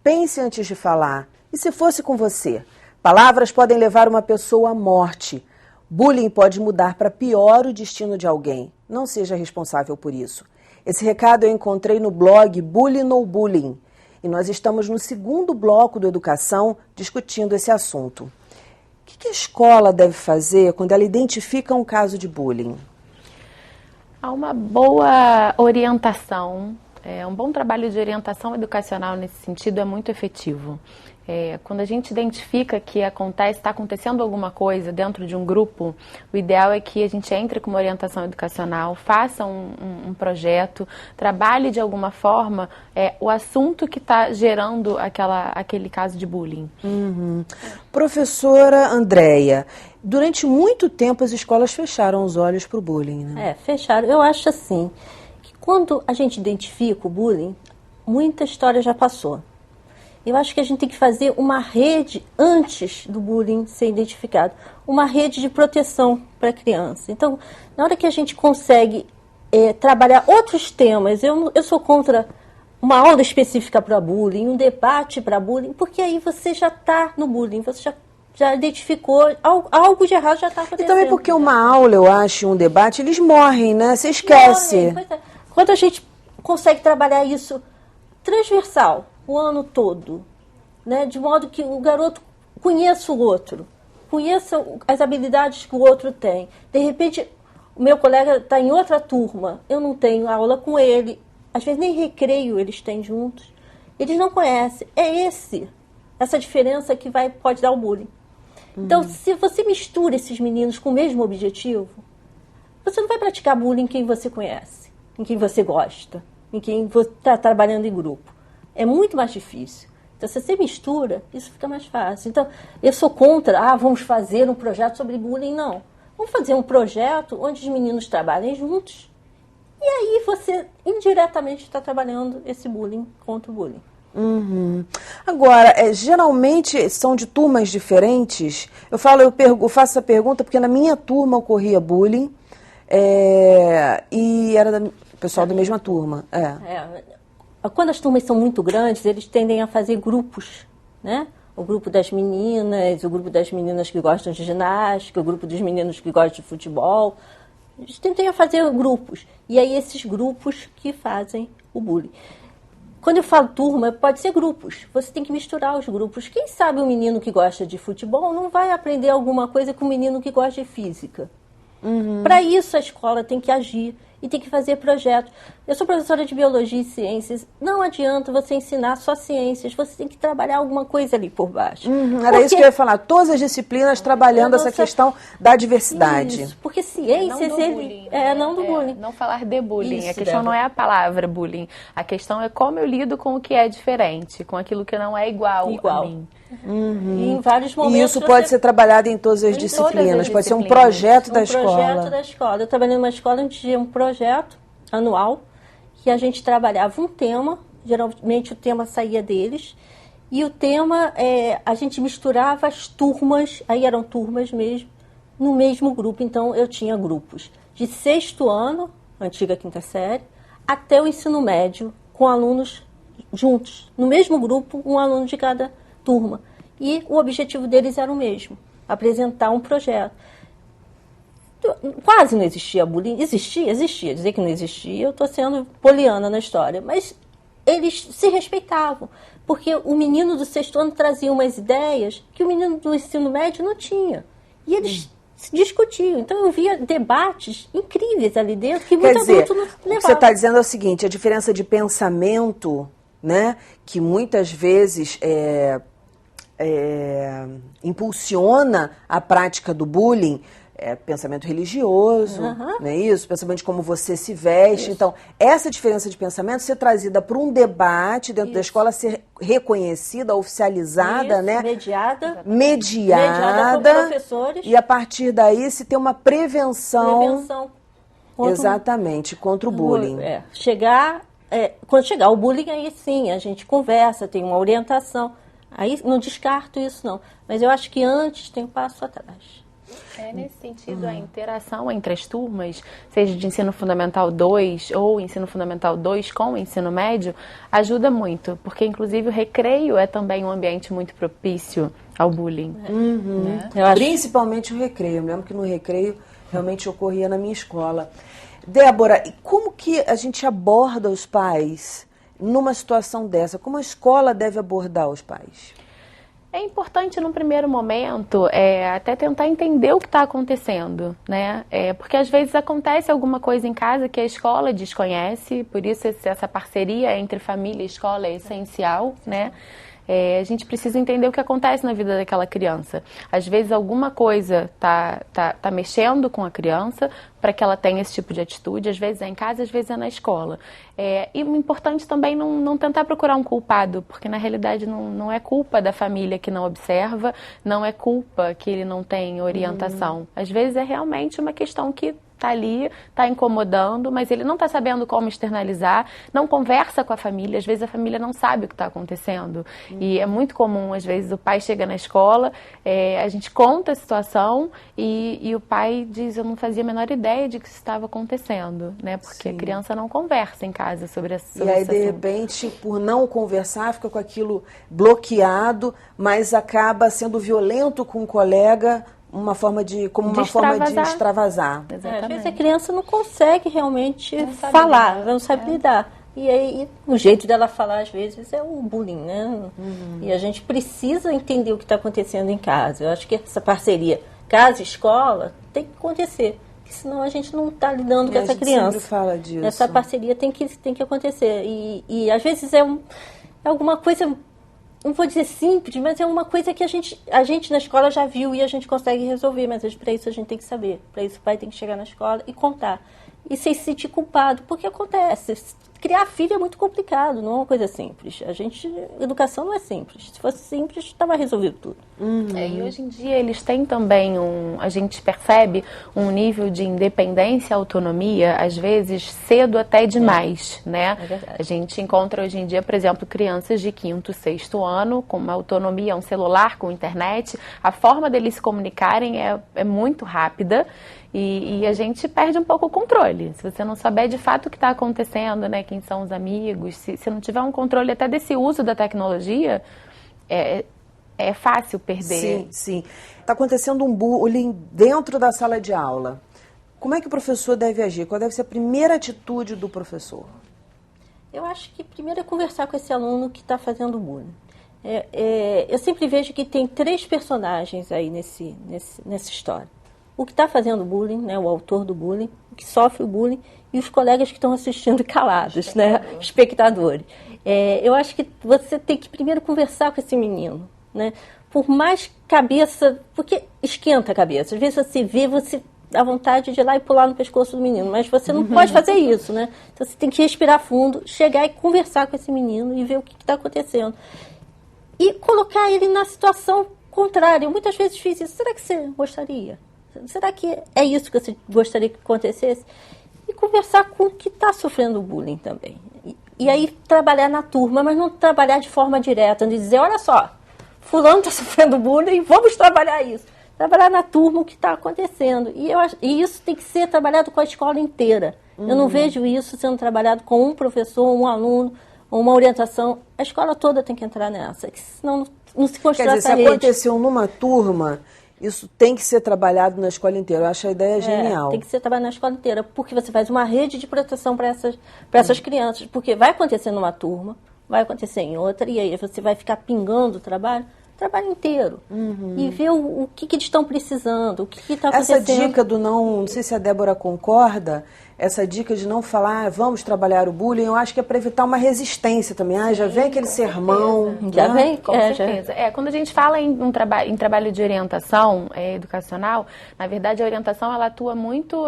pense antes de falar. E se fosse com você? Palavras podem levar uma pessoa à morte. Bullying pode mudar para pior o destino de alguém. Não seja responsável por isso. Esse recado eu encontrei no blog Bullying No Bullying. E nós estamos no segundo bloco do Educação discutindo esse assunto. O que a escola deve fazer quando ela identifica um caso de bullying? Há uma boa orientação, um bom trabalho de orientação educacional nesse sentido é muito efetivo. Quando a gente identifica que está acontecendo alguma coisa dentro de um grupo, o ideal é que a gente entre com uma orientação educacional, faça um projeto, trabalhe de alguma forma o assunto que está gerando aquele caso de bullying. Uhum. Professora Andréia, durante muito tempo as escolas fecharam os olhos para o bullying, né? Fecharam. Eu acho assim, que quando a gente identifica o bullying, muita história já passou. Eu acho que a gente tem que fazer uma rede antes do bullying ser identificado. Uma rede de proteção para a criança. Então, na hora que a gente consegue trabalhar outros temas, eu sou contra uma aula específica para bullying, um debate para bullying, porque aí você já está no bullying, você já identificou, algo de errado já está acontecendo. E também porque uma aula, eu acho, um debate, eles morrem, né? Você esquece. Quando a gente consegue trabalhar isso transversal, o ano todo, né? De modo que o garoto conheça o outro, conheça as habilidades que o outro tem. De repente, o meu colega está em outra turma, eu não tenho aula com ele, às vezes nem recreio eles têm juntos, eles não conhecem. Essa diferença que pode dar o bullying. Então, se você mistura esses meninos com o mesmo objetivo, você não vai praticar bullying em quem você conhece, em quem você gosta, em quem você está trabalhando em grupo. É muito mais difícil. Então, se você mistura, isso fica mais fácil. Então, eu sou contra, vamos fazer um projeto sobre bullying. Não. Vamos fazer um projeto onde os meninos trabalhem juntos. E aí você, indiretamente, está trabalhando esse bullying contra o bullying. Uhum. Agora, geralmente são de turmas diferentes. Eu faço essa pergunta porque na minha turma ocorria bullying e era pessoal da mesma turma. Quando as turmas são muito grandes, eles tendem a fazer grupos, né? O grupo das meninas, o grupo das meninas que gostam de ginástica, o grupo dos meninos que gostam de futebol. Eles tendem a fazer grupos. E aí esses grupos que fazem o bullying. Quando eu falo turma, pode ser grupos. Você tem que misturar os grupos. Quem sabe o menino que gosta de futebol não vai aprender alguma coisa com o menino que gosta de física. Uhum. Para isso a escola tem que agir e tem que fazer projetos. Eu sou professora de biologia e ciências. Não adianta você ensinar só ciências, você tem que trabalhar alguma coisa ali por baixo. Era isso que eu ia falar. Todas as disciplinas trabalhando essa questão da diversidade. Isso, porque ciências... Não do bullying. Não falar de bullying. Isso, a questão não é a palavra bullying. A questão é como eu lido com o que é diferente, com aquilo que não é igual a mim. Uhum. E em vários momentos. E isso pode ser trabalhado em todas as disciplinas. Pode ser um projeto da escola. Um projeto da escola. Eu trabalhei numa escola onde tinha um projeto anual que a gente trabalhava um tema. Geralmente o tema saía deles. E o tema, a gente misturava as turmas, aí eram turmas mesmo, no mesmo grupo. Então eu tinha grupos de 6º ano, antiga 5ª série, até o ensino médio, com alunos juntos. No mesmo grupo, um aluno de cada turma. E o objetivo deles era o mesmo, apresentar um projeto. Quase não existia bullying. Existia. Dizer que não existia, eu estou sendo poliana na história. Mas eles se respeitavam, porque o menino do 6º ano trazia umas ideias que o menino do ensino médio não tinha. E eles se discutiam. Então eu via debates incríveis ali dentro que muito adulto não levava. O que você está dizendo é o seguinte, a diferença de pensamento, né, que muitas vezes impulsiona a prática do bullying, pensamento religioso, não é isso? Pensamento de como você se veste. Isso. Então, essa diferença de pensamento ser trazida para um debate dentro da escola, ser reconhecida, oficializada, né? Mediada por professores. E a partir daí se ter uma prevenção exatamente, contra o bullying. Quando chegar o bullying, aí sim, a gente conversa, tem uma orientação. Aí não descarto isso, não. Mas eu acho que antes tem um passo atrás. Nesse sentido, a interação entre as turmas, seja de ensino fundamental 2 ou ensino fundamental 2 com o ensino médio, ajuda muito, porque inclusive o recreio é também um ambiente muito propício ao bullying. Né? Principalmente o recreio. Eu lembro que no recreio realmente ocorria na minha escola. Débora, e como que a gente aborda os pais numa situação dessa? Como a escola deve abordar os pais? É importante, num primeiro momento, até tentar entender o que está acontecendo, né? Porque às vezes acontece alguma coisa em casa que a escola desconhece, por isso essa parceria entre família e escola é essencial, né? A gente precisa entender o que acontece na vida daquela criança. Às vezes alguma coisa tá mexendo com a criança para que ela tenha esse tipo de atitude. Às vezes é em casa, às vezes é na escola. E o importante também não tentar procurar um culpado, porque na realidade não é culpa da família que não observa, não é culpa que ele não tem orientação. Às vezes é realmente uma questão que está ali, está incomodando, mas ele não está sabendo como externalizar, não conversa com a família, às vezes a família não sabe o que está acontecendo. E é muito comum, às vezes, o pai chega na escola, a gente conta a situação e o pai diz, eu não fazia a menor ideia de que isso estava acontecendo, né? Porque a criança não conversa em casa sobre esse assunto. E aí, de repente, por não conversar, fica com aquilo bloqueado, mas acaba sendo violento com o colega, uma forma de extravasar. Às vezes a criança não consegue realmente falar, não sabe lidar. E aí o jeito dela falar, às vezes, é o bullying, né? E a gente precisa entender o que está acontecendo em casa. Eu acho que essa parceria casa e escola tem que acontecer, porque senão a gente não está lidando com essa criança. Sempre fala disso. Essa parceria tem que acontecer. E às vezes é alguma coisa, não vou dizer simples, mas é uma coisa que a gente na escola já viu e a gente consegue resolver, mas para isso a gente tem que saber. Para isso o pai tem que chegar na escola e contar. E sem se sentir culpado, porque acontece. Criar filho é muito complicado, não é uma coisa simples. Educação não é simples. Se fosse simples, estava resolvido tudo. E hoje em dia eles têm também a gente percebe um nível de independência e autonomia, às vezes cedo até demais, né? É verdade. A gente encontra hoje em dia, por exemplo, crianças de 5º, 6º ano, com uma autonomia, um celular, com internet. A forma deles se comunicarem é muito rápida. E a gente perde um pouco o controle. Se você não souber de fato o que está acontecendo, né, quem são os amigos, se não tiver um controle até desse uso da tecnologia, é fácil perder. Sim. Está acontecendo um bullying dentro da sala de aula. Como é que o professor deve agir? Qual deve ser a primeira atitude do professor? Eu acho que primeiro é conversar com esse aluno que está fazendo bullying. Eu sempre vejo que tem 3 personagens aí nessa história. O que está fazendo bullying, né, o autor do bullying, o que sofre o bullying e os colegas que estão assistindo calados, né, espectadores. Eu acho que você tem que primeiro conversar com esse menino, né, por mais cabeça, porque esquenta a cabeça. Às vezes você vê, você dá vontade de ir lá e pular no pescoço do menino, mas você não pode fazer isso, né? Então você tem que respirar fundo, chegar e conversar com esse menino e ver o que está acontecendo. E colocar ele na situação contrária. Eu muitas vezes fiz isso. Será que você gostaria? Será que é isso que você gostaria que acontecesse? E conversar com o que está sofrendo bullying também. E aí trabalhar na turma, mas não trabalhar de forma direta, não dizer, olha só, fulano está sofrendo bullying, vamos trabalhar isso. Trabalhar na turma o que está acontecendo. E isso tem que ser trabalhado com a escola inteira. Eu não vejo isso sendo trabalhado com um professor, um aluno, uma orientação. A escola toda tem que entrar nessa, senão não se constrói essa rede. Se aconteceu numa turma, isso tem que ser trabalhado na escola inteira. Eu acho a ideia genial. Tem que ser trabalhado na escola inteira, porque você faz uma rede de proteção para essas crianças. Porque vai acontecer numa turma, vai acontecer em outra, e aí você vai ficar pingando o trabalho inteiro. E ver o que eles estão precisando, o que está acontecendo. Essa dica do não sei se a Débora concorda, essa dica de não falar, vamos trabalhar o bullying, eu acho que é para evitar uma resistência também. Já vem aquele sermão. Já vem? Com certeza. Quando a gente fala em trabalho de orientação educacional, na verdade a orientação ela atua muito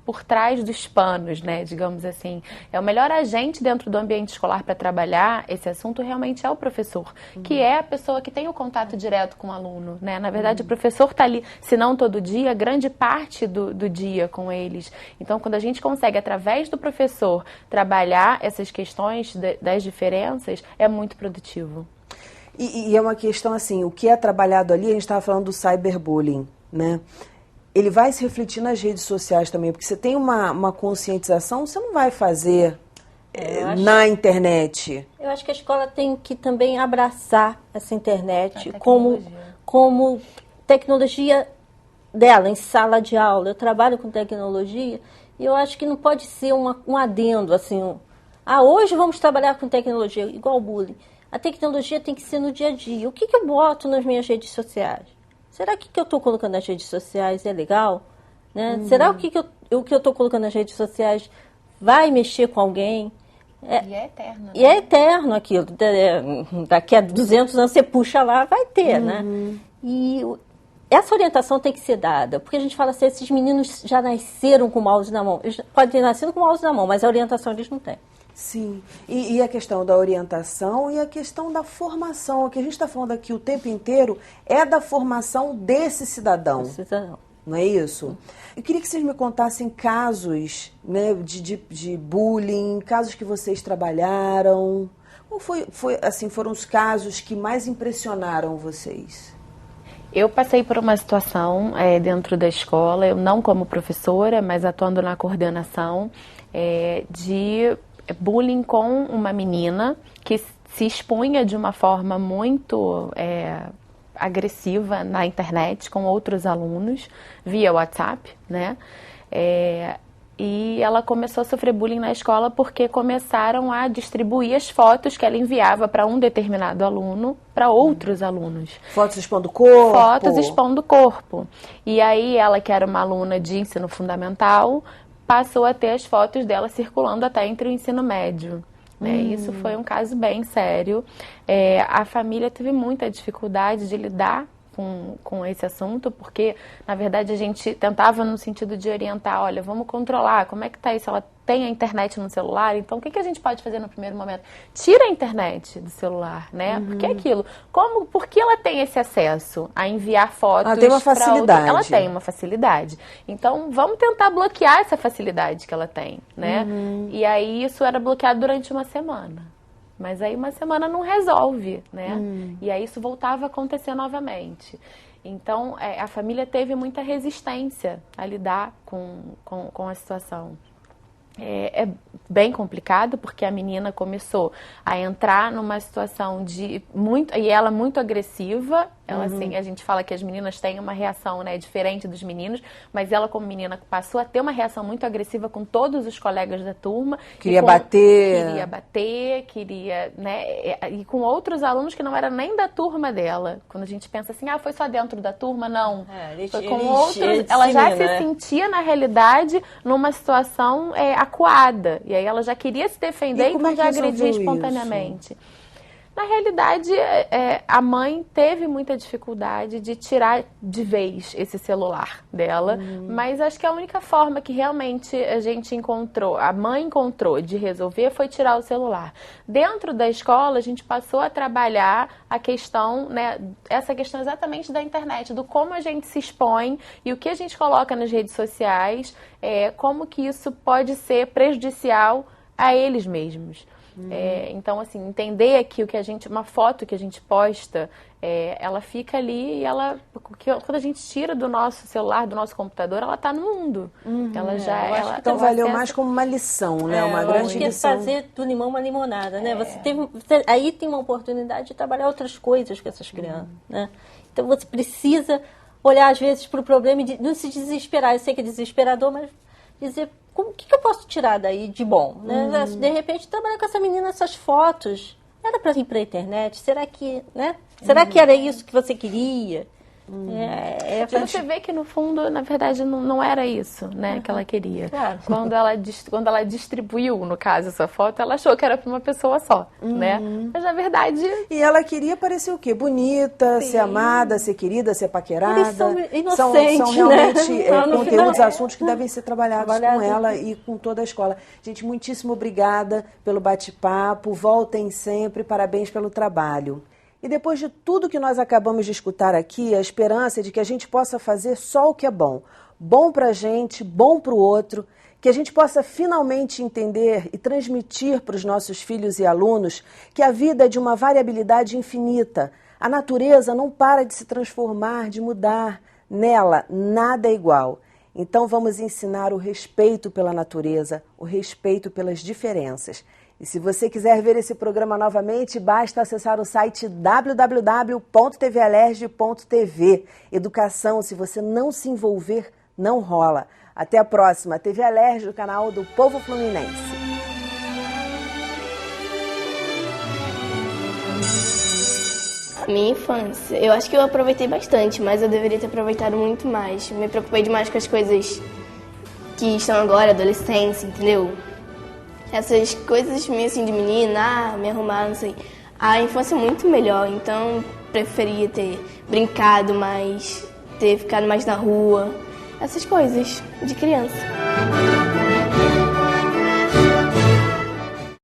por trás dos panos, né, digamos assim. O melhor agente dentro do ambiente escolar para trabalhar esse assunto realmente é o professor, que é a pessoa que tem o contato direto com o aluno, né? Na verdade, o professor está ali, se não todo dia, grande parte do dia com eles. Então, quando a gente consegue, através do professor, trabalhar essas questões das diferenças, é muito produtivo. E é uma questão assim, o que é trabalhado ali, a gente estava falando do cyberbullying, né? Ele vai se refletir nas redes sociais também, porque você tem uma conscientização, você não vai fazer na internet. Eu acho que a escola tem que também abraçar essa internet como tecnologia dela, em sala de aula. Eu trabalho com tecnologia e eu acho que não pode ser um adendo, assim, hoje vamos trabalhar com tecnologia, igual o bullying. A tecnologia tem que ser no dia a dia. O que eu boto nas minhas redes sociais? Será que o que eu estou colocando nas redes sociais é legal? Né? Será que o que eu estou colocando nas redes sociais vai mexer com alguém? E é eterno. Né? E é eterno aquilo. Daqui a 200 anos você puxa lá, vai ter, né? E essa orientação tem que ser dada, porque a gente fala assim, esses meninos já nasceram com o mouse na mão. Eles podem ter nascido com o mouse na mão, mas a orientação eles não têm. Sim, e a questão da orientação e a questão da formação. O que a gente está falando aqui o tempo inteiro é da formação desse cidadão. Não é isso? Eu queria que vocês me contassem casos, né, de bullying, casos que vocês trabalharam. Qual foram os casos que mais impressionaram vocês? Eu passei por uma situação dentro da escola, eu não como professora, mas atuando na coordenação, de bullying com uma menina que se expunha de uma forma muito agressiva na internet com outros alunos, via WhatsApp, né? E ela começou a sofrer bullying na escola porque começaram a distribuir as fotos que ela enviava para um determinado aluno para outros alunos. Fotos expondo o corpo? Fotos expondo o corpo. E aí ela, que era uma aluna de ensino fundamental, passou a ter as fotos dela circulando até entre o ensino médio. Né? Isso foi um caso bem sério. A família teve muita dificuldade de lidar com esse assunto, porque, na verdade, a gente tentava no sentido de orientar, olha, vamos controlar, como é que tá isso? Ela tem a internet no celular, então o que a gente pode fazer no primeiro momento? Tira a internet do celular, né? Porque é aquilo. Por que ela tem esse acesso a enviar fotos? Ela tem uma facilidade. Ela tem uma facilidade. Então, vamos tentar bloquear essa facilidade que ela tem, né? E aí, isso era bloqueado durante uma semana. Mas aí uma semana não resolve, né? E aí isso voltava a acontecer novamente. Então, a família teve muita resistência a lidar com a situação. É bem complicado, porque a menina começou a entrar numa situação e ela muito agressiva. Ela, assim, a gente fala que as meninas têm uma reação, né, diferente dos meninos, mas ela, como menina, passou a ter uma reação muito agressiva com todos os colegas da turma. Queria bater, né, e com outros alunos que não eram nem da turma dela. Quando a gente pensa assim, foi só dentro da turma, não. Foi com outros. Ela já se sentia, na realidade, numa situação acuada. E aí ela já queria se defender e então já agredia espontaneamente. Na realidade, a mãe teve muita dificuldade de tirar de vez esse celular dela, mas acho que a única forma que realmente a mãe encontrou de resolver foi tirar o celular. Dentro da escola, a gente passou a trabalhar a questão, né, essa questão exatamente da internet, do como a gente se expõe e o que a gente coloca nas redes sociais, como que isso pode ser prejudicial a eles mesmos. Então, assim, entender que uma foto que a gente posta, ela fica ali e quando a gente tira do nosso celular, do nosso computador, ela está no mundo. Então valeu mais como uma lição, né? Uma grande lição. Fazer do limão uma limonada, né? Aí tem uma oportunidade de trabalhar outras coisas com essas crianças, né? Então você precisa olhar às vezes para o problema e não se desesperar. Eu sei que é desesperador, mas dizer o que eu posso tirar daí de bom, né? De repente trabalhar com essa menina, essas fotos, era para ir para a internet? Será que, né? Será que era isso que você queria? Você vê que no fundo, na verdade, não era isso, né, que ela queria. Claro. Quando ela distribuiu, no caso, essa foto, ela achou que era para uma pessoa só, né? Mas na verdade... E ela queria parecer o quê? Bonita, ser amada, ser querida, ser paquerada. Eles são inocentes, são realmente conteúdos, assuntos que devem ser trabalhados com ela e com toda a escola. Gente, muitíssimo obrigada pelo bate-papo. Voltem sempre. Parabéns pelo trabalho. E depois de tudo que nós acabamos de escutar aqui, a esperança é de que a gente possa fazer só o que é bom. Bom para a gente, bom para o outro, que a gente possa finalmente entender e transmitir para os nossos filhos e alunos que a vida é de uma variabilidade infinita. A natureza não para de se transformar, de mudar. Nela, nada é igual. Então vamos ensinar o respeito pela natureza, o respeito pelas diferenças. E se você quiser ver esse programa novamente, basta acessar o site www.tvalerj.tv. Educação, se você não se envolver, não rola. Até a próxima. TV Alerj, o canal do povo fluminense. Minha infância, eu acho que eu aproveitei bastante, mas eu deveria ter aproveitado muito mais. Me preocupei demais com as coisas que estão agora, adolescência, entendeu? Essas coisas meio assim de menina, me arrumar, não sei. A infância é muito melhor, então preferia ter brincado mais, ter ficado mais na rua, essas coisas de criança.